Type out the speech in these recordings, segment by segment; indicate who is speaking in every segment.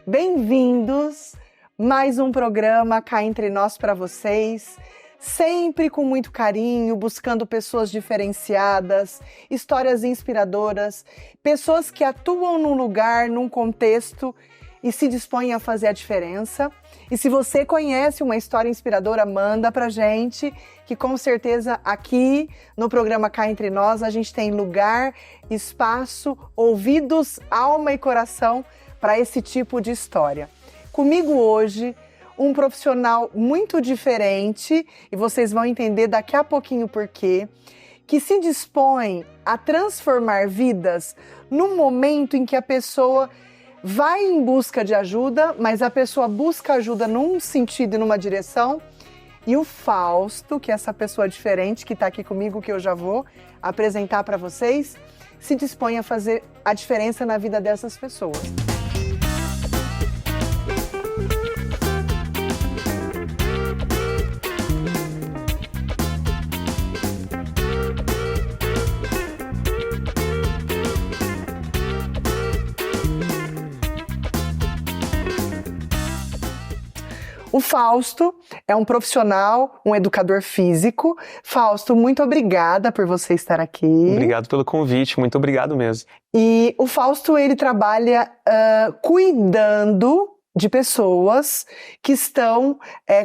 Speaker 1: Bem-vindos! Mais um programa Cá Entre Nós para vocês, sempre com muito carinho, buscando pessoas diferenciadas, histórias inspiradoras, pessoas que atuam num lugar, num contexto e se dispõem a fazer a diferença. E se você conhece uma história inspiradora, manda pra gente, que com certeza aqui no programa Cá Entre Nós a gente tem lugar, espaço, ouvidos, alma e coração para esse tipo de história. Comigo hoje, um profissional muito diferente, e vocês vão entender daqui a pouquinho por quê, que se dispõe a transformar vidas no momento em que a pessoa vai em busca de ajuda, mas a pessoa busca ajuda num sentido e numa direção. E o Fausto, que é essa pessoa diferente que está aqui comigo, que eu já vou apresentar para vocês, se dispõe a fazer a diferença na vida dessas pessoas. O Fausto é um profissional, um educador físico. Fausto, muito obrigada por você estar aqui.
Speaker 2: Obrigado pelo convite, muito obrigado mesmo.
Speaker 1: E o Fausto, ele trabalha cuidando de pessoas que estão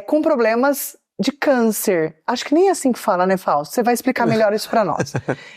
Speaker 1: com problemas de câncer. Acho que nem é assim que fala, né, Fausto? Você vai explicar melhor isso para nós.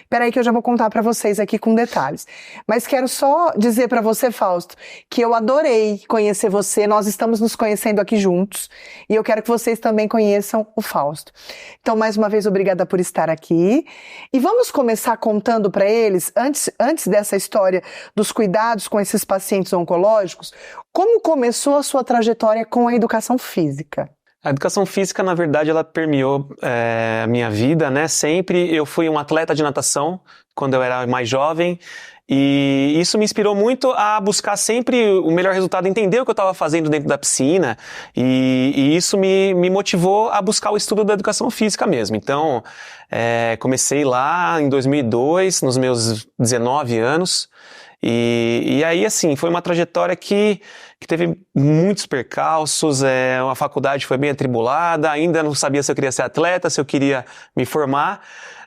Speaker 1: Peraí que eu já vou contar para vocês aqui com detalhes. Mas quero só dizer para você, Fausto, que eu adorei conhecer você. Nós estamos nos conhecendo aqui juntos e eu quero que vocês também conheçam o Fausto. Então, mais uma vez, obrigada por estar aqui. E vamos começar contando para eles, antes dessa história dos cuidados com esses pacientes oncológicos, como começou a sua trajetória com a educação física?
Speaker 2: A educação física, na verdade, ela permeou a minha vida, né? Sempre eu fui um atleta de natação quando eu era mais jovem e isso me inspirou muito a buscar sempre o melhor resultado, entender o que eu estava fazendo dentro da piscina e isso me motivou a buscar o estudo da educação física mesmo. Então, comecei lá em 2002, nos meus 19 anos. E aí, assim, foi uma trajetória que teve muitos percalços, a faculdade foi bem atribulada, ainda não sabia se eu queria ser atleta, se eu queria me formar,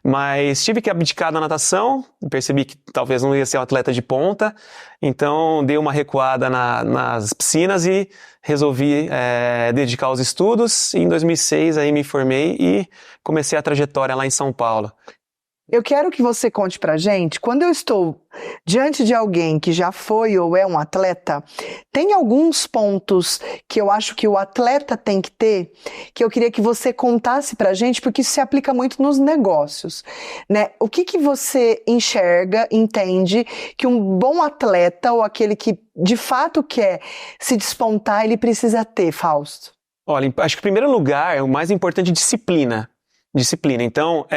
Speaker 2: mas tive que abdicar da natação, percebi que talvez não ia ser um atleta de ponta, então dei uma recuada nas piscinas e resolvi dedicar aos estudos, e em 2006 aí me formei e comecei a trajetória lá em São Paulo.
Speaker 1: Eu quero que você conte pra gente, quando eu estou diante de alguém que já foi ou é um atleta, tem alguns pontos que eu acho que o atleta tem que ter, que eu queria que você contasse pra gente, porque isso se aplica muito nos negócios, né? O que você enxerga, entende que um bom atleta ou aquele que de fato quer se despontar, ele precisa ter, Fausto?
Speaker 2: Olha, acho que em primeiro lugar, o mais importante é disciplina. Então,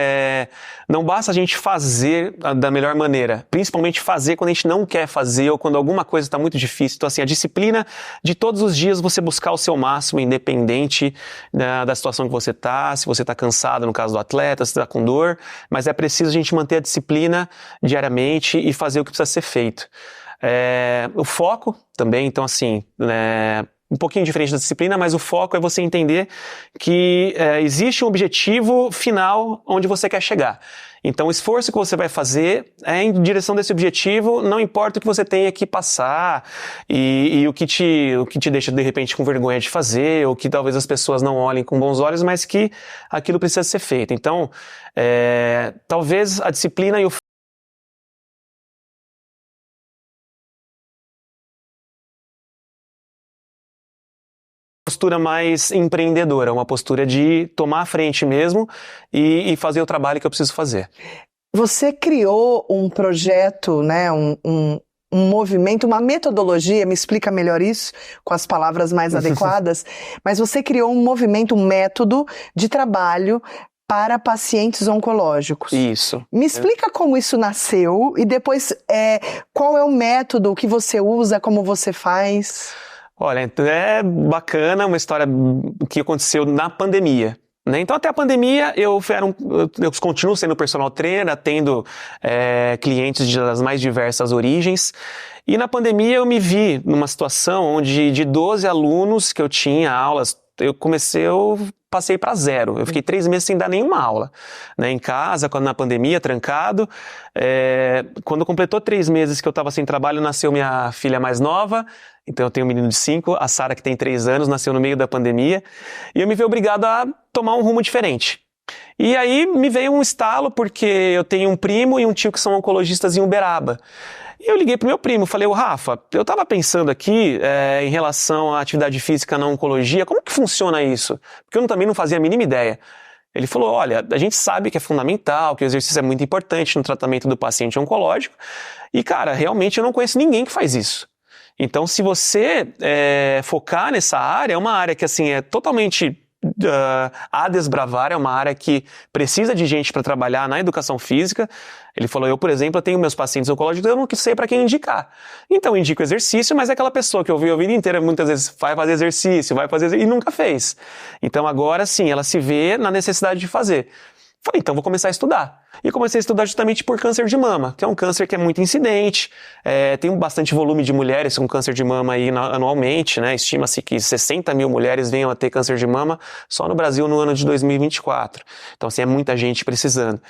Speaker 2: não basta a gente fazer da melhor maneira, principalmente fazer quando a gente não quer fazer ou quando alguma coisa está muito difícil. Então, assim, a disciplina de todos os dias você buscar o seu máximo, independente da situação que você está, se você está cansado, no caso do atleta, se está com dor, mas é preciso a gente manter a disciplina diariamente e fazer o que precisa ser feito. O foco também, então, assim, um pouquinho diferente da disciplina, mas o foco é você entender que existe um objetivo final onde você quer chegar. Então o esforço que você vai fazer é em direção desse objetivo, não importa o que você tenha que passar e o que te deixa de repente com vergonha de fazer, ou que talvez as pessoas não olhem com bons olhos, mas que aquilo precisa ser feito. Então talvez a disciplina e o postura mais empreendedora, uma postura de tomar a frente mesmo e fazer o trabalho que eu preciso fazer.
Speaker 1: Você criou um projeto, né, um movimento, uma metodologia, me explica melhor isso, com as palavras mais adequadas, mas você criou um movimento, um método de trabalho para pacientes oncológicos.
Speaker 2: Isso.
Speaker 1: Me explica como isso nasceu e depois qual é o método que você usa, como você faz.
Speaker 2: Olha, é bacana, uma história que aconteceu na pandemia. Né? Então, até a pandemia, eu continuo sendo personal trainer, atendo clientes das mais diversas origens. E na pandemia eu me vi numa situação onde de 12 alunos que eu tinha aulas, eu passei para 0. Eu fiquei 3 meses sem dar nenhuma aula, né, em casa, na pandemia, trancado. Quando completou 3 meses que eu estava sem trabalho, nasceu minha filha mais nova. Então eu tenho um menino de 5, a Sara que tem 3 anos, nasceu no meio da pandemia. E eu me vi obrigado a tomar um rumo diferente. E aí me veio um estalo, porque eu tenho um primo e um tio que são oncologistas em Uberaba. E eu liguei pro meu primo, falei, Rafa, eu estava pensando aqui em relação à atividade física na oncologia, como que funciona isso? Porque eu também não fazia a mínima ideia. Ele falou, olha, a gente sabe que é fundamental, que o exercício é muito importante no tratamento do paciente oncológico, e cara, realmente eu não conheço ninguém que faz isso. Então, se você focar nessa área, é uma área que assim, é totalmente a desbravar, é uma área que precisa de gente para trabalhar na educação física. Ele falou, eu, por exemplo, eu tenho meus pacientes oncológicos, eu não sei para quem indicar. Então, eu indico exercício, mas é aquela pessoa que eu vi a vida inteira, muitas vezes, vai fazer exercício, e nunca fez. Então, agora sim, ela se vê na necessidade de fazer. Falei, então vou começar a estudar. E comecei a estudar justamente por câncer de mama, que é um câncer que é muito incidente, tem bastante volume de mulheres com câncer de mama aí anualmente, né? Estima-se que 60 mil mulheres venham a ter câncer de mama só no Brasil no ano de 2024. Então, assim, é muita gente precisando.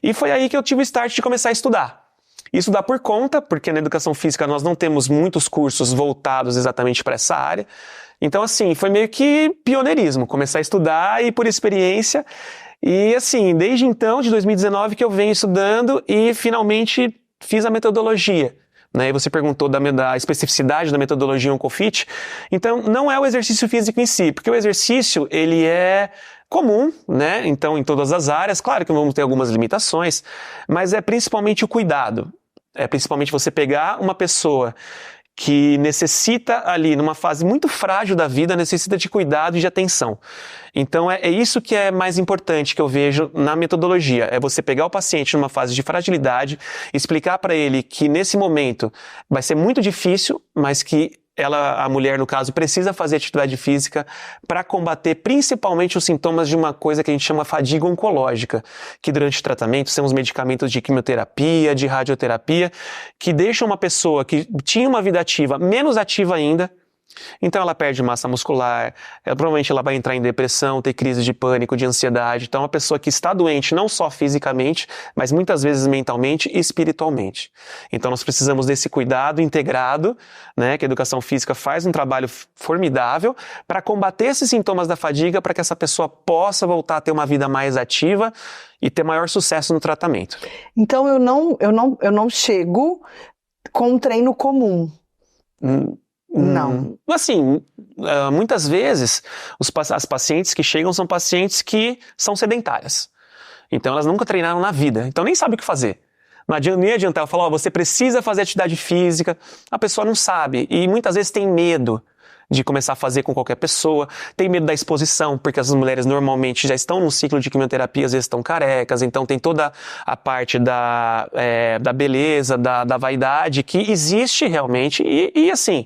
Speaker 2: E foi aí que eu tive o start de começar a estudar. E estudar por conta, porque na educação física nós não temos muitos cursos voltados exatamente para essa área. Então, assim, foi meio que pioneirismo, começar a estudar e por experiência. E assim, desde então, de 2019, que eu venho estudando e finalmente fiz a metodologia. Né? E você perguntou da especificidade da metodologia OncoFit. Então, não é o exercício físico em si, porque o exercício, ele é comum, né? Então, em todas as áreas, claro que vamos ter algumas limitações, mas é principalmente o cuidado. É principalmente você pegar uma pessoa que necessita ali, numa fase muito frágil da vida, necessita de cuidado e de atenção. Então é isso que é mais importante que eu vejo na metodologia, é você pegar o paciente numa fase de fragilidade, explicar para ele que nesse momento vai ser muito difícil, mas que a mulher, no caso, precisa fazer atividade física para combater principalmente os sintomas de uma coisa que a gente chama fadiga oncológica, que durante o tratamento são os medicamentos de quimioterapia, de radioterapia, que deixam uma pessoa que tinha uma vida ativa menos ativa ainda. Então ela perde massa muscular, provavelmente ela vai entrar em depressão, ter crise de pânico, de ansiedade. Então é uma pessoa que está doente não só fisicamente, mas muitas vezes mentalmente e espiritualmente. Então nós precisamos desse cuidado integrado, né, que a educação física faz um trabalho formidável para combater esses sintomas da fadiga, para que essa pessoa possa voltar a ter uma vida mais ativa e ter maior sucesso no tratamento.
Speaker 1: Então eu não chego com um treino comum. Não.
Speaker 2: Assim, muitas vezes as pacientes que chegam são pacientes que são sedentárias. Então elas nunca treinaram na vida, então nem sabem o que fazer. Não adianta eu falar, você precisa fazer atividade física, a pessoa não sabe e muitas vezes tem medo de começar a fazer com qualquer pessoa, tem medo da exposição, porque as mulheres normalmente já estão num ciclo de quimioterapia, às vezes estão carecas, então tem toda a parte da beleza, da vaidade, que existe realmente, e assim,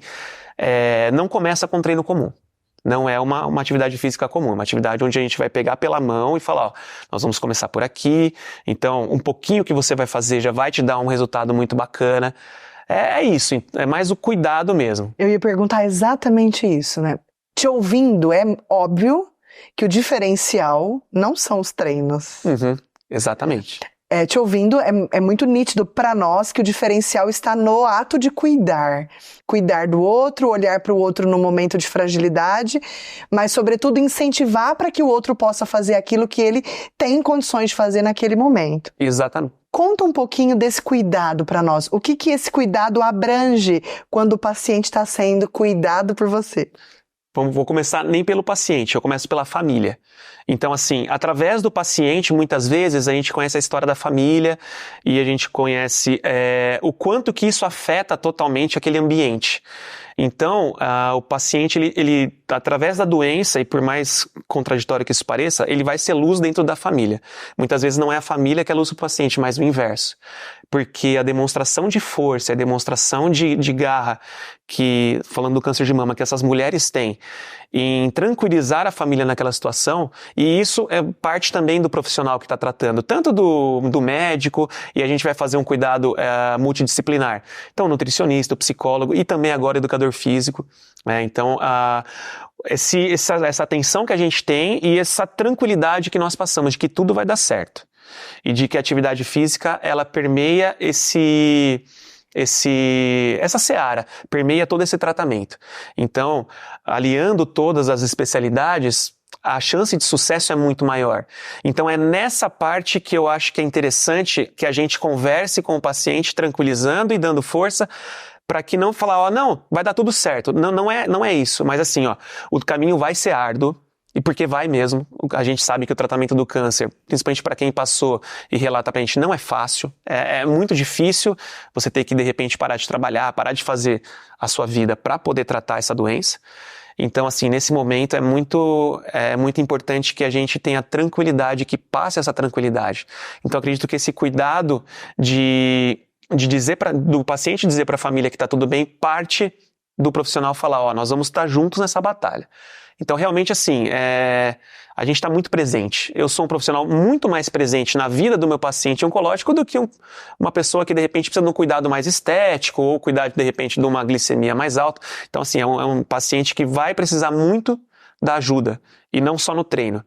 Speaker 2: não começa com treino comum. Não é uma atividade física comum, é uma atividade onde a gente vai pegar pela mão e falar, ó, nós vamos começar por aqui, então um pouquinho que você vai fazer já vai te dar um resultado muito bacana. É isso, é mais o cuidado mesmo.
Speaker 1: Eu ia perguntar exatamente isso, né? Te ouvindo, é óbvio que o diferencial não são os treinos.
Speaker 2: Exatamente.
Speaker 1: Te ouvindo, é muito nítido para nós que o diferencial está no ato de cuidar. Cuidar do outro, olhar para o outro no momento de fragilidade, mas, sobretudo, incentivar para que o outro possa fazer aquilo que ele tem condições de fazer naquele momento.
Speaker 2: Exatamente.
Speaker 1: Conta um pouquinho desse cuidado para nós. O que esse cuidado abrange quando o paciente está sendo cuidado por você?
Speaker 2: Vou começar nem pelo paciente, eu começo pela família. Então, assim, através do paciente, muitas vezes, a gente conhece a história da família e a gente conhece o quanto que isso afeta totalmente aquele ambiente. Então, o paciente, ele, através da doença, e por mais contraditório que isso pareça, ele vai ser luz dentro da família. Muitas vezes não é a família que é luz para o paciente, mas o inverso. Porque a demonstração de força, a demonstração de garra, que, falando do câncer de mama, que essas mulheres têm, em tranquilizar a família naquela situação, e isso é parte também do profissional que está tratando, tanto do médico, e a gente vai fazer um cuidado multidisciplinar. Então, nutricionista, o psicólogo e também agora educador físico. Né? Então, essa atenção que a gente tem e essa tranquilidade que nós passamos de que tudo vai dar certo. E de que a atividade física, ela permeia essa seara, permeia todo esse tratamento. Então, aliando todas as especialidades, a chance de sucesso é muito maior. Então, é nessa parte que eu acho que é interessante que a gente converse com o paciente, tranquilizando e dando força, para que não falar, não, vai dar tudo certo. Não é isso, mas assim, o caminho vai ser árduo, e porque vai mesmo. A gente sabe que o tratamento do câncer, principalmente para quem passou e relata pra gente, não é fácil. É muito difícil você ter que, de repente, parar de trabalhar, parar de fazer a sua vida para poder tratar essa doença. Então, assim, nesse momento é muito importante que a gente tenha tranquilidade, que passe essa tranquilidade. Então, acredito que esse cuidado do paciente dizer para a família que está tudo bem, parte do profissional falar, nós vamos estar juntos nessa batalha. Então, realmente, assim, a gente está muito presente. Eu sou um profissional muito mais presente na vida do meu paciente oncológico do que uma pessoa que, de repente, precisa de um cuidado mais estético ou cuidar, de repente, de uma glicemia mais alta. Então, assim, é um paciente que vai precisar muito da ajuda, e não só no treino.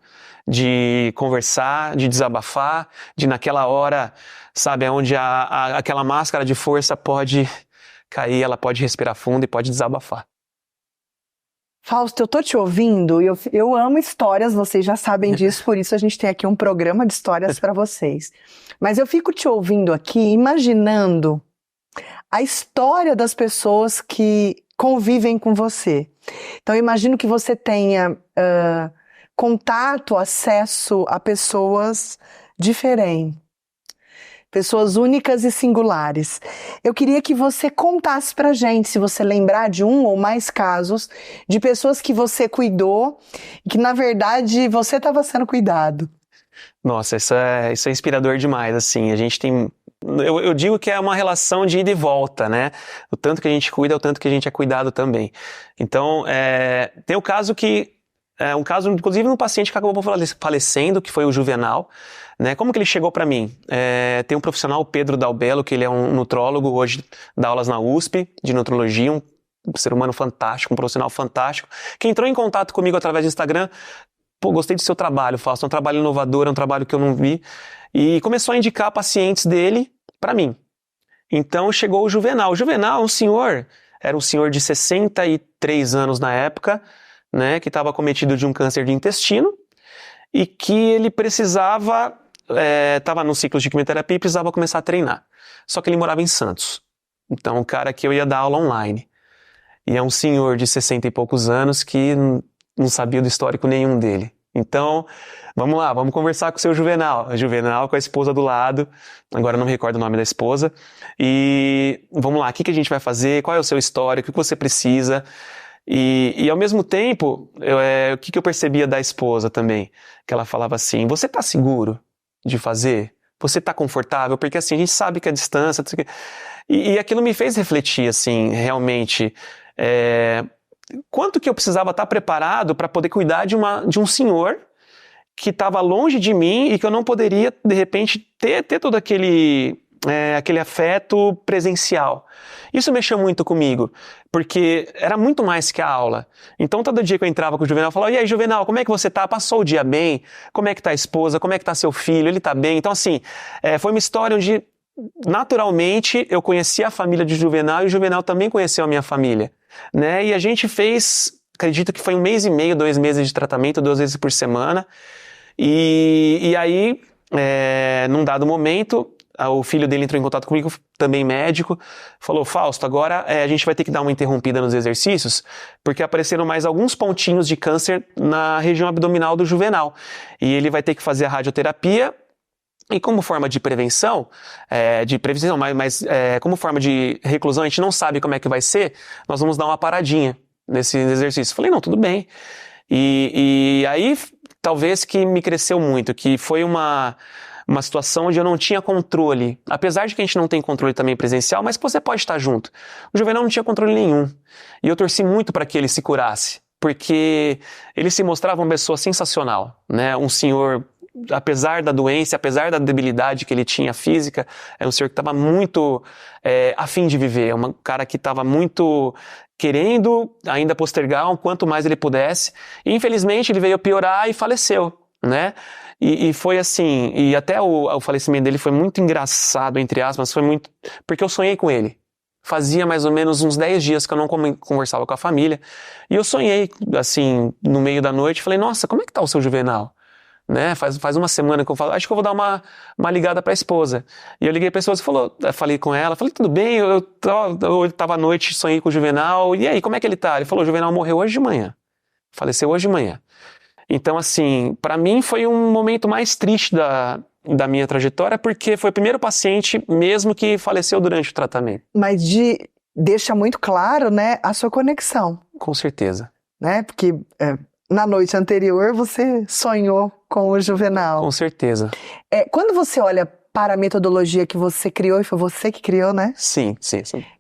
Speaker 2: De conversar, de desabafar, de naquela hora, sabe, onde aquela máscara de força pode cair, ela pode respirar fundo e pode desabafar.
Speaker 1: Fausto, eu tô te ouvindo e eu amo histórias, vocês já sabem disso, por isso a gente tem aqui um programa de histórias para vocês. Mas eu fico te ouvindo aqui, imaginando a história das pessoas que convivem com você. Então, eu imagino que você tenha contato, acesso a pessoas diferentes. Pessoas únicas e singulares. Eu queria que você contasse pra gente, se você lembrar de um ou mais casos, de pessoas que você cuidou e que, na verdade, você estava sendo cuidado.
Speaker 2: Nossa, isso é inspirador demais, assim. A gente tem... Eu digo que é uma relação de ida e volta, né? O tanto que a gente cuida, o tanto que a gente é cuidado também. Então, tem o caso que... um caso, inclusive, de um paciente que acabou falecendo, que foi o Juvenal. Né? Como que ele chegou para mim? Tem um profissional, o Pedro Dalbello, que ele é um nutrólogo, hoje dá aulas na USP de nutrologia, um ser humano fantástico, um profissional fantástico, que entrou em contato comigo através do Instagram. Pô, gostei do seu trabalho, Fausto, é um trabalho inovador, é um trabalho que eu não vi, e começou a indicar pacientes dele para mim. Então chegou o Juvenal. O Juvenal era um senhor de 63 anos na época, né, que estava acometido de um câncer de intestino, e que ele precisava, estava no ciclo de quimioterapia e precisava começar a treinar. Só que ele morava em Santos. Então, o cara que eu ia dar aula online. E é um senhor de 60 e poucos anos que não sabia do histórico nenhum dele. Então, vamos lá, vamos conversar com o seu Juvenal. Juvenal com a esposa do lado, agora eu não me recordo o nome da esposa. E vamos lá, o que a gente vai fazer? Qual é o seu histórico? O que você precisa? E ao mesmo tempo, o que eu percebia da esposa também? Que ela falava assim, você tá seguro de fazer? Você tá confortável? Porque assim, a gente sabe que a distância... E aquilo me fez refletir, assim, realmente, quanto que eu precisava estar preparado para poder cuidar de um senhor que estava longe de mim e que eu não poderia, de repente, ter todo aquele afeto presencial. Isso mexeu muito comigo, porque era muito mais que a aula. Então, todo dia que eu entrava com o Juvenal, eu falava, e aí, Juvenal, como é que você tá? Passou o dia bem? Como é que tá a esposa? Como é que tá seu filho? Ele tá bem? Então, assim, foi uma história onde, naturalmente, eu conheci a família de Juvenal e o Juvenal também conheceu a minha família, né? E a gente fez, acredito que foi 1 mês e meio, 2 meses de tratamento, 2 vezes por semana. E aí, num dado momento... O filho dele entrou em contato comigo, também médico, falou, Fausto, agora a gente vai ter que dar uma interrompida nos exercícios, porque apareceram mais alguns pontinhos de câncer na região abdominal do Juvenal. E ele vai ter que fazer a radioterapia E como forma de prevenção, mas como forma de reclusão, a gente não sabe como é que vai ser, nós vamos dar uma paradinha nesse exercício. Falei, não, tudo bem. E aí, talvez que me cresceu muito, que foi uma situação onde eu não tinha controle. Apesar de que a gente não tem controle também presencial, mas você pode estar junto. O Juvenal não tinha controle nenhum. E eu torci muito para que ele se curasse, porque ele se mostrava uma pessoa sensacional, né? Um senhor, apesar da doença, apesar da debilidade que ele tinha física, é um senhor que estava muito a fim de viver, um cara que estava muito querendo ainda postergar o quanto mais ele pudesse, e infelizmente ele veio piorar e faleceu, né? E foi assim, e até o falecimento dele foi muito engraçado, entre aspas, foi muito, porque eu sonhei com ele. Fazia mais ou menos uns 10 dias que eu não conversava com a família, e eu sonhei, assim, no meio da noite, falei, nossa, como é que tá o seu Juvenal? Né? Faz uma semana que eu falo, acho que eu vou dar uma ligada pra esposa. E eu liguei pra esposa e falei com ela, falei, tudo bem, eu tava à noite, sonhei com o Juvenal, e aí, como é que ele tá? Ele falou, o Juvenal morreu hoje de manhã, faleceu hoje de manhã. Então, assim, pra mim foi um momento mais triste da minha trajetória, porque foi o primeiro paciente mesmo que faleceu durante o tratamento.
Speaker 1: Mas deixa muito claro, né, a sua conexão.
Speaker 2: Com certeza.
Speaker 1: Né? Porque na noite anterior você sonhou com o Juvenal.
Speaker 2: Com certeza.
Speaker 1: Quando você olha para a metodologia que você criou, e foi você que criou, né?
Speaker 2: Sim.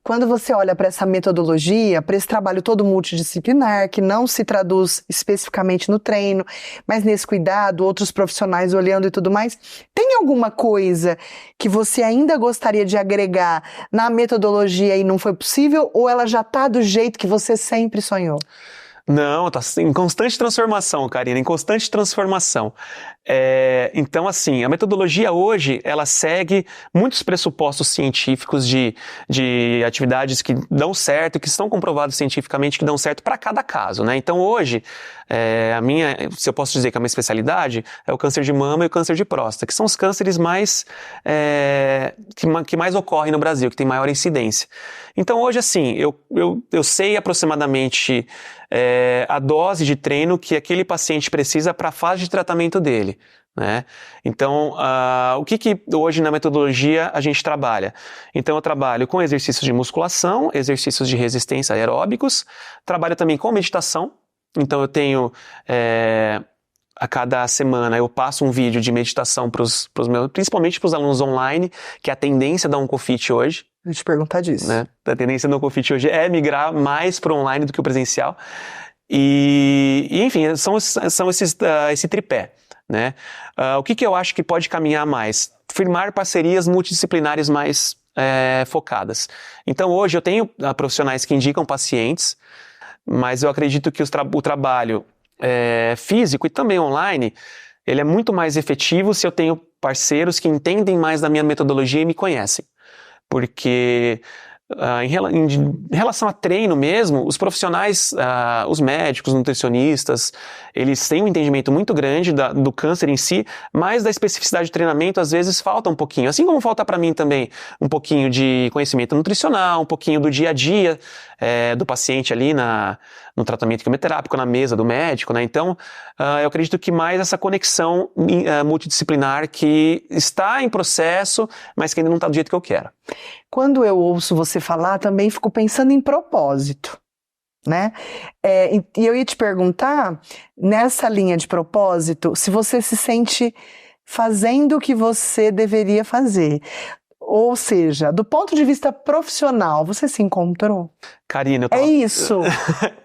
Speaker 1: Quando você olha para essa metodologia, para esse trabalho todo multidisciplinar, que não se traduz especificamente no treino, mas nesse cuidado, outros profissionais olhando e tudo mais, tem alguma coisa que você ainda gostaria de agregar na metodologia e não foi possível, ou ela já está do jeito que você sempre sonhou?
Speaker 2: Não, tá em constante transformação, Karina, em constante transformação. Então, assim, a metodologia hoje, ela segue muitos pressupostos científicos de atividades que dão certo, que estão comprovados cientificamente que dão certo para cada caso, né? Então, hoje, se eu posso dizer que a minha especialidade é o câncer de mama e o câncer de próstata, que são os cânceres que mais ocorrem no Brasil, que tem maior incidência. Então, hoje, assim, eu sei aproximadamente a dose de treino que aquele paciente precisa para a fase de tratamento dele, né? Então, o que hoje na metodologia a gente trabalha? Então, eu trabalho com exercícios de musculação, exercícios de resistência aeróbicos, trabalho também com meditação. Então, eu tenho, a cada semana, eu passo um vídeo de meditação principalmente para os alunos online, que é a tendência da Oncofit hoje.
Speaker 1: Vou te perguntar disso.
Speaker 2: Né? A tendência da Oncofit hoje é migrar mais para o online do que o presencial. E enfim, são esse tripé, né? O que eu acho que pode caminhar mais? Firmar parcerias multidisciplinares mais focadas. Então, hoje eu tenho profissionais que indicam pacientes, mas eu acredito que o trabalho físico e também online, ele é muito mais efetivo se eu tenho parceiros que entendem mais da minha metodologia e me conhecem. Porque em relação a treino mesmo, os profissionais, os médicos, nutricionistas, eles têm um entendimento muito grande do câncer em si, mas da especificidade de treinamento às vezes falta um pouquinho, assim como falta para mim também um pouquinho de conhecimento nutricional, um pouquinho do dia a dia do paciente ali no tratamento quimioterápico, na mesa do médico, né? Então, eu acredito que mais essa conexão multidisciplinar que está em processo, mas que ainda não está do jeito que eu quero.
Speaker 1: Quando eu ouço você falar, também fico pensando em propósito, né? E eu ia te perguntar, nessa linha de propósito, se você se sente fazendo o que você deveria fazer. Ou seja, do ponto de vista profissional, você se encontrou?
Speaker 2: Karina,
Speaker 1: É isso.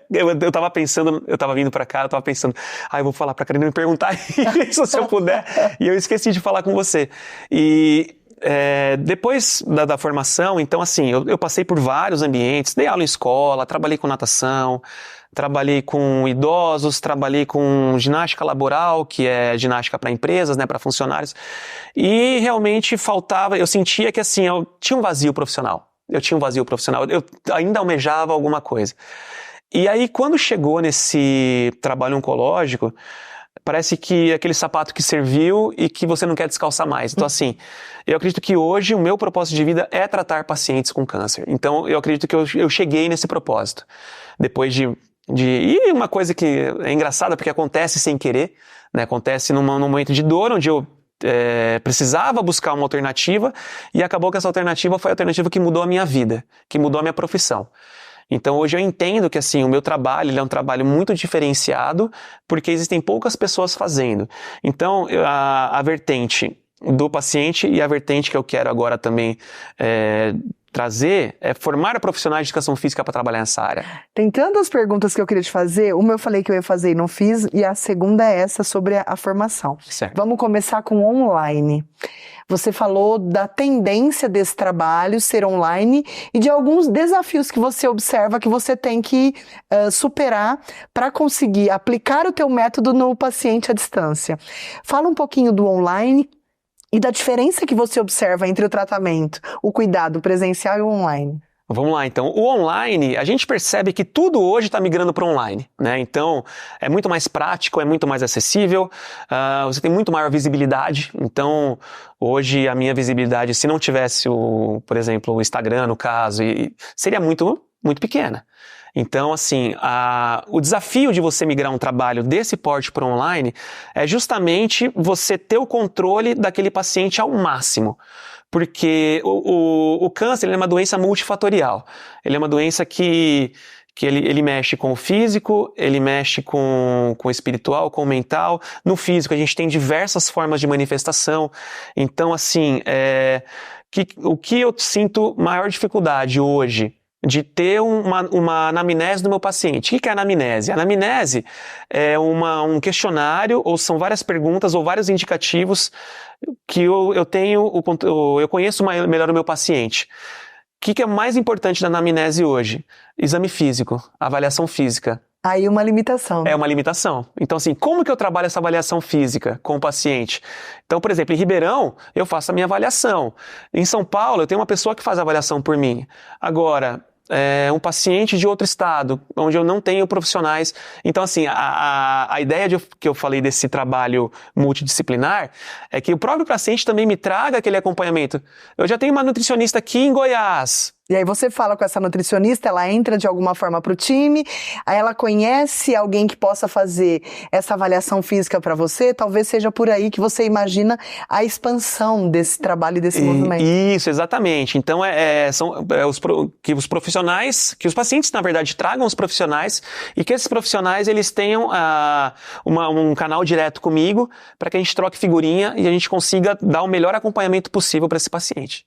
Speaker 2: Eu tava pensando, eu tava vindo pra cá, eu tava pensando, eu vou falar pra Karina me perguntar isso se eu puder, e eu esqueci de falar com você. E depois da formação, então assim, eu passei por vários ambientes, dei aula em escola, trabalhei com natação, trabalhei com idosos, trabalhei com ginástica laboral, que é ginástica para empresas, né, para funcionários, e realmente faltava, eu sentia que assim, eu tinha um vazio profissional, eu ainda almejava alguma coisa. E aí, quando chegou nesse trabalho oncológico, parece que aquele sapato que serviu e que você não quer descalçar mais. Então, assim, eu acredito que hoje o meu propósito de vida é tratar pacientes com câncer. Então, eu acredito que eu cheguei nesse propósito. Depois E uma coisa que é engraçada, porque acontece sem querer, né? Acontece num momento de dor, onde eu precisava buscar uma alternativa e acabou que essa alternativa foi a alternativa que mudou a minha vida, que mudou a minha profissão. Então hoje eu entendo que assim, o meu trabalho ele é um trabalho muito diferenciado porque existem poucas pessoas fazendo. Então a vertente do paciente e a vertente que eu quero agora também trazer é formar profissionais de educação física para trabalhar nessa área.
Speaker 1: Tem tantas perguntas que eu queria te fazer. Uma eu falei que eu ia fazer e não fiz, e a segunda é essa sobre a formação.
Speaker 2: Certo.
Speaker 1: Vamos começar com online. Você falou da tendência desse trabalho ser online e de alguns desafios que você observa que você tem que superar para conseguir aplicar o teu método no paciente à distância. Fala um pouquinho do online e da diferença que você observa entre o tratamento, o cuidado presencial e o online.
Speaker 2: Vamos lá, então. O online, a gente percebe que tudo hoje está migrando para o online, né? Então, é muito mais prático, é muito mais acessível, você tem muito maior visibilidade. Então, hoje a minha visibilidade, se não tivesse, por exemplo, o Instagram, no caso, seria muito, muito pequena. Então, assim, o desafio de você migrar um trabalho desse porte para online é justamente você ter o controle daquele paciente ao máximo. Porque o câncer ele é uma doença multifatorial. Ele é uma doença que ele mexe com o físico, ele mexe com o espiritual, com o mental. No físico, a gente tem diversas formas de manifestação. Então, assim, o que eu sinto maior dificuldade hoje de ter uma anamnese do meu paciente. O que é anamnese? A anamnese é um questionário, ou são várias perguntas, ou vários indicativos que eu conheço melhor o meu paciente. O que é mais importante na anamnese hoje? Exame físico, avaliação física.
Speaker 1: Aí uma limitação.
Speaker 2: É uma limitação. Então, assim, como que eu trabalho essa avaliação física com o paciente? Então, por exemplo, em Ribeirão, eu faço a minha avaliação. Em São Paulo, eu tenho uma pessoa que faz a avaliação por mim. Agora, um paciente de outro estado, onde eu não tenho profissionais. Então, assim, a ideia que eu falei desse trabalho multidisciplinar é que o próprio paciente também me traga aquele acompanhamento. Eu já tenho uma nutricionista aqui em Goiás.
Speaker 1: E aí você fala com essa nutricionista, ela entra de alguma forma para o time, aí ela conhece alguém que possa fazer essa avaliação física para você, talvez seja por aí que você imagina a expansão desse trabalho e desse movimento.
Speaker 2: Isso, exatamente. Então, que os profissionais, que os pacientes, na verdade, tragam os profissionais e que esses profissionais, eles tenham um canal direto comigo para que a gente troque figurinha e a gente consiga dar o melhor acompanhamento possível para esse paciente.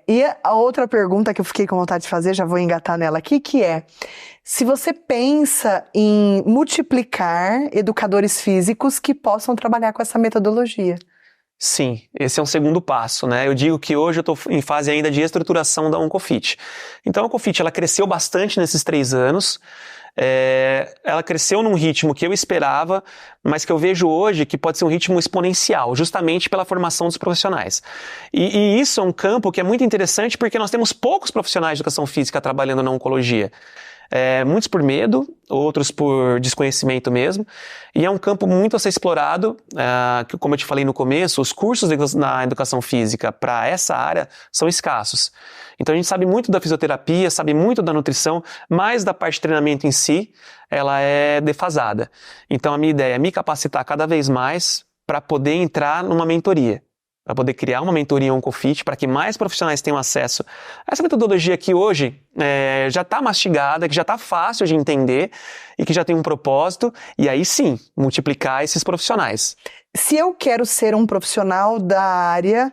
Speaker 1: E a outra pergunta que eu fiquei com vontade de fazer, já vou engatar nela aqui, que é, se você pensa em multiplicar educadores físicos que possam trabalhar com essa metodologia.
Speaker 2: Sim, esse é um segundo passo, né? Eu digo que hoje eu estou em fase ainda de estruturação da Oncofit. Então a Oncofit, ela cresceu bastante nesses 3 anos, ela cresceu num ritmo que eu esperava, mas que eu vejo hoje que pode ser um ritmo exponencial, justamente pela formação dos profissionais. E isso é um campo que é muito interessante porque nós temos poucos profissionais de educação física trabalhando na oncologia. Muitos por medo, outros por desconhecimento mesmo, e é um campo muito a ser explorado, que, como eu te falei no começo, os cursos na educação física para essa área são escassos. Então a gente sabe muito da fisioterapia, sabe muito da nutrição, mas da parte de treinamento em si, ela é defasada. Então a minha ideia é me capacitar cada vez mais para poder entrar numa mentoria, para poder criar uma mentoria Oncofit, para que mais profissionais tenham acesso a essa metodologia que hoje já está mastigada, que já está fácil de entender e que já tem um propósito, e aí sim, multiplicar esses profissionais.
Speaker 1: Se eu quero ser um profissional da área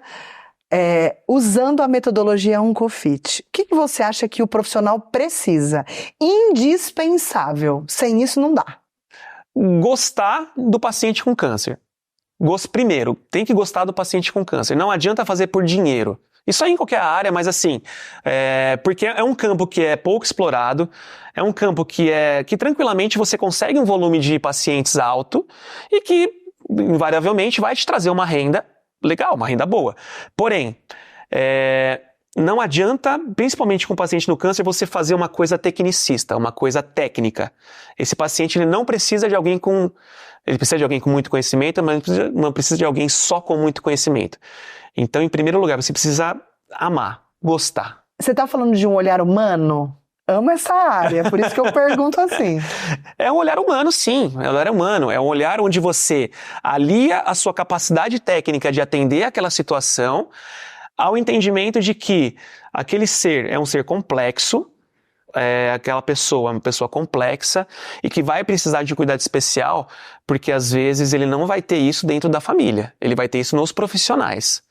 Speaker 1: usando a metodologia Oncofit, o que você acha que o profissional precisa? Indispensável. Sem isso não dá.
Speaker 2: Gostar do paciente com câncer. Primeiro, tem que gostar do paciente com câncer. Não adianta fazer por dinheiro. Isso aí em qualquer área, mas assim, porque é um campo que é pouco explorado, é um campo que tranquilamente você consegue um volume de pacientes alto e que invariavelmente vai te trazer uma renda legal, uma renda boa. Porém, não adianta, principalmente com o paciente no câncer, você fazer uma coisa tecnicista, uma coisa técnica. Esse paciente ele não precisa de alguém com... Ele precisa de alguém com muito conhecimento, mas não precisa de alguém só com muito conhecimento. Então, em primeiro lugar, você precisa amar, gostar.
Speaker 1: Você está falando de um olhar humano? amo essa área, por isso que eu pergunto assim.
Speaker 2: É um olhar humano, sim. É um olhar humano. É um olhar onde você alia a sua capacidade técnica de atender aquela situação ao entendimento de que aquele ser é um ser complexo, aquela pessoa é uma pessoa complexa e que vai precisar de cuidado especial, porque às vezes ele não vai ter isso dentro da família, ele vai ter isso nos profissionais.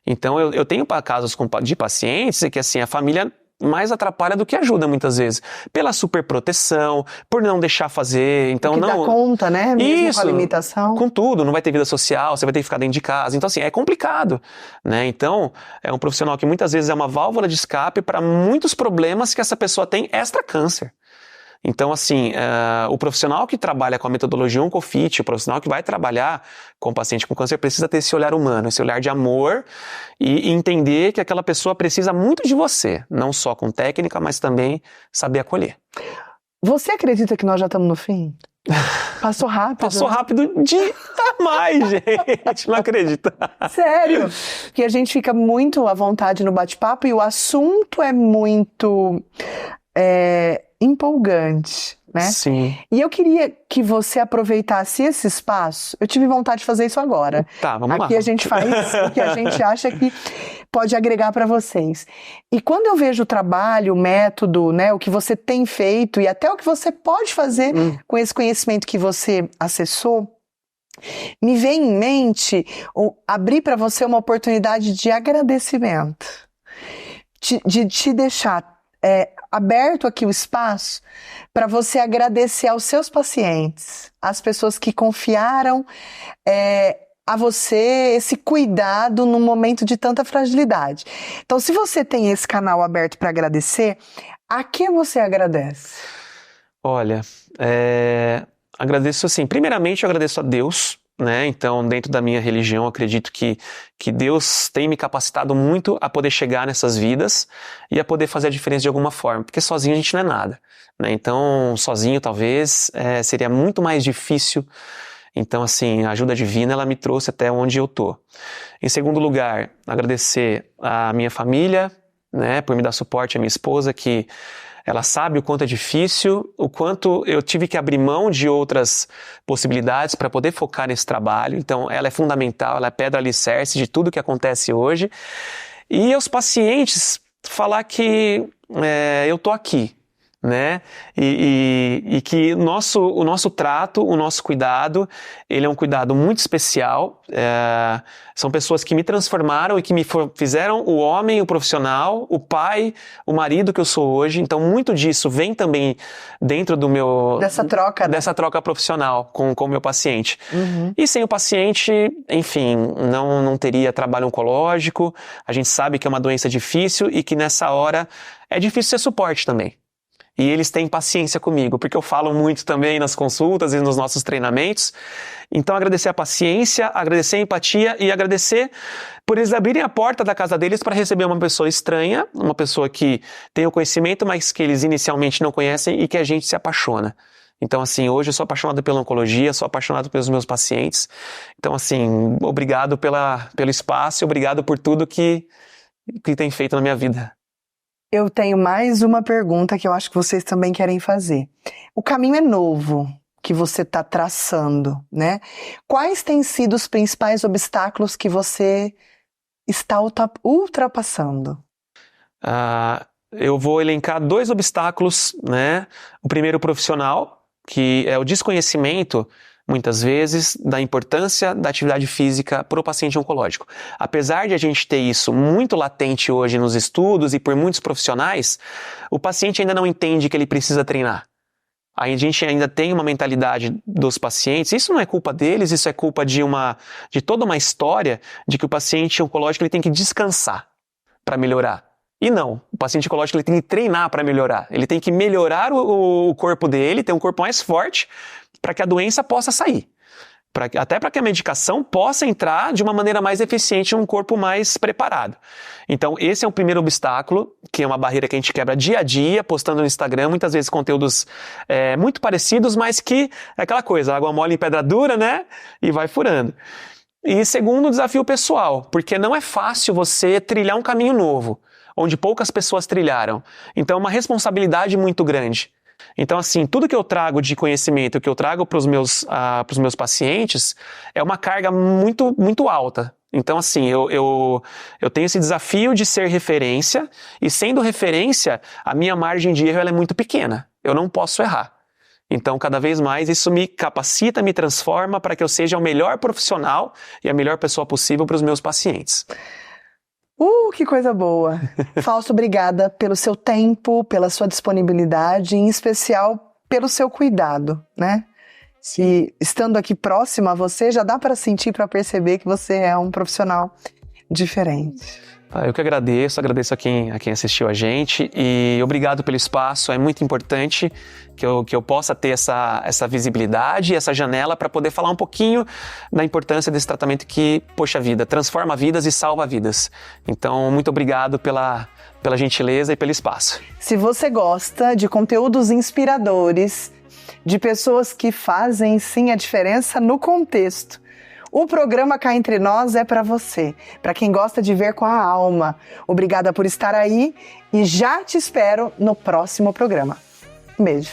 Speaker 2: Então eu tenho casos de pacientes que assim, a família mais atrapalha do que ajuda muitas vezes, pela superproteção, por não deixar fazer, então
Speaker 1: que
Speaker 2: não...
Speaker 1: dá conta, né? Mesmo
Speaker 2: Isso,
Speaker 1: com a limitação.
Speaker 2: com tudo, não vai ter vida social, você vai ter que ficar dentro de casa, então assim, é complicado, né? Então, é um profissional que muitas vezes é uma válvula de escape para muitos problemas que essa pessoa tem extra-câncer. Então, assim, o profissional que trabalha com a metodologia Oncofit, o profissional que vai trabalhar com o paciente com câncer, precisa ter esse olhar humano, esse olhar de amor e entender que aquela pessoa precisa muito de você, não só com técnica, mas também saber acolher.
Speaker 1: Você acredita que nós já estamos no fim? Passou rápido.
Speaker 2: Passou rápido demais, gente. Não acredito.
Speaker 1: Sério? Porque a gente fica muito à vontade no bate-papo e o assunto é muito empolgante, né?
Speaker 2: Sim.
Speaker 1: E eu queria que você aproveitasse esse espaço. Eu tive vontade de fazer isso agora.
Speaker 2: Tá, vamos lá.
Speaker 1: Aqui a gente faz o que a gente acha que pode agregar para vocês. E quando eu vejo o trabalho, o método, né, o que você tem feito e até o que você pode fazer com esse conhecimento que você acessou, me vem em mente abrir para você uma oportunidade de agradecimento, de te deixar aberto aqui o espaço para você agradecer aos seus pacientes, às pessoas que confiaram a você esse cuidado num momento de tanta fragilidade. Então, se você tem esse canal aberto para agradecer, a quem você agradece?
Speaker 2: Olha, agradeço assim, primeiramente eu agradeço a Deus, né? Então, dentro da minha religião, eu acredito que Deus tem me capacitado muito a poder chegar nessas vidas e a poder fazer a diferença de alguma forma, porque sozinho a gente não é nada, né? Então, sozinho talvez seria muito mais difícil. Então, assim, a ajuda divina, ela me trouxe até onde eu tô. Em segundo lugar, agradecer a minha família, né, por me dar suporte, a minha esposa, que ela sabe o quanto é difícil, o quanto eu tive que abrir mão de outras possibilidades para poder focar nesse trabalho. Então, ela é fundamental, ela é pedra alicerce de tudo que acontece hoje. E aos pacientes, falar que eu tô aqui, né? E que o nosso trato, o nosso cuidado, ele é um cuidado muito especial. São pessoas que me transformaram e que me fizeram o homem, o profissional, o pai, o marido que eu sou hoje. Então, muito disso vem também dentro do meu...
Speaker 1: Dessa troca, né?
Speaker 2: Dessa troca profissional com o meu paciente. Uhum. E sem o paciente, enfim, não teria trabalho oncológico. A gente sabe que é uma doença difícil e que nessa hora é difícil ser suporte também. E eles têm paciência comigo, porque eu falo muito também nas consultas e nos nossos treinamentos. Então, agradecer a paciência, agradecer a empatia e agradecer por eles abrirem a porta da casa deles para receber uma pessoa estranha, uma pessoa que tem o conhecimento, mas que eles inicialmente não conhecem e que a gente se apaixona. Então, assim, hoje eu sou apaixonado pela oncologia, sou apaixonado pelos meus pacientes. Então, assim, obrigado pelo espaço, obrigado por tudo que tem feito na minha vida.
Speaker 1: Eu tenho mais uma pergunta que eu acho que vocês também querem fazer. O caminho é novo que você está traçando, né? Quais têm sido os principais obstáculos que você está ultrapassando?
Speaker 2: Eu vou elencar 2 obstáculos, né? O primeiro, profissional, que é o desconhecimento, muitas vezes, da importância da atividade física para o paciente oncológico. Apesar de a gente ter isso muito latente hoje nos estudos e por muitos profissionais, o paciente ainda não entende que ele precisa treinar. A gente ainda tem uma mentalidade dos pacientes, isso não é culpa deles, isso é culpa de toda uma história de que o paciente oncológico ele tem que descansar para melhorar. E não, o paciente oncológico ele tem que treinar para melhorar, ele tem que melhorar o corpo dele, ter um corpo mais forte, para que a doença possa sair. Até para que a medicação possa entrar de uma maneira mais eficiente em um corpo mais preparado. Então, esse é o primeiro obstáculo, que é uma barreira que a gente quebra dia a dia, postando no Instagram, muitas vezes conteúdos muito parecidos, mas que é aquela coisa, água mole em pedra dura, né? E vai furando. E segundo, o desafio pessoal, porque não é fácil você trilhar um caminho novo, onde poucas pessoas trilharam. Então é uma responsabilidade muito grande. Então, assim, tudo que eu trago de conhecimento, que eu trago para os meus pacientes, é uma carga muito, muito alta. Então, assim, eu tenho esse desafio de ser referência, e sendo referência, a minha margem de erro ela é muito pequena. Eu não posso errar. Então, cada vez mais, isso me capacita, me transforma para que eu seja o melhor profissional e a melhor pessoa possível para os meus pacientes.
Speaker 1: Que coisa boa! Fausto, obrigada pelo seu tempo, pela sua disponibilidade, em especial pelo seu cuidado, né? E estando aqui próximo a você, já dá para sentir, para perceber que você é um profissional diferente.
Speaker 2: Eu que agradeço a quem assistiu a gente e obrigado pelo espaço. É muito importante que eu possa ter essa visibilidade, essa janela para poder falar um pouquinho da importância desse tratamento que, poxa vida, transforma vidas e salva vidas. Então, muito obrigado pela gentileza e pelo espaço.
Speaker 1: Se você gosta de conteúdos inspiradores, de pessoas que fazem sim a diferença no contexto, o programa Cá Entre Nós é para você, para quem gosta de ver com a alma. Obrigada por estar aí e já te espero no próximo programa. Um beijo.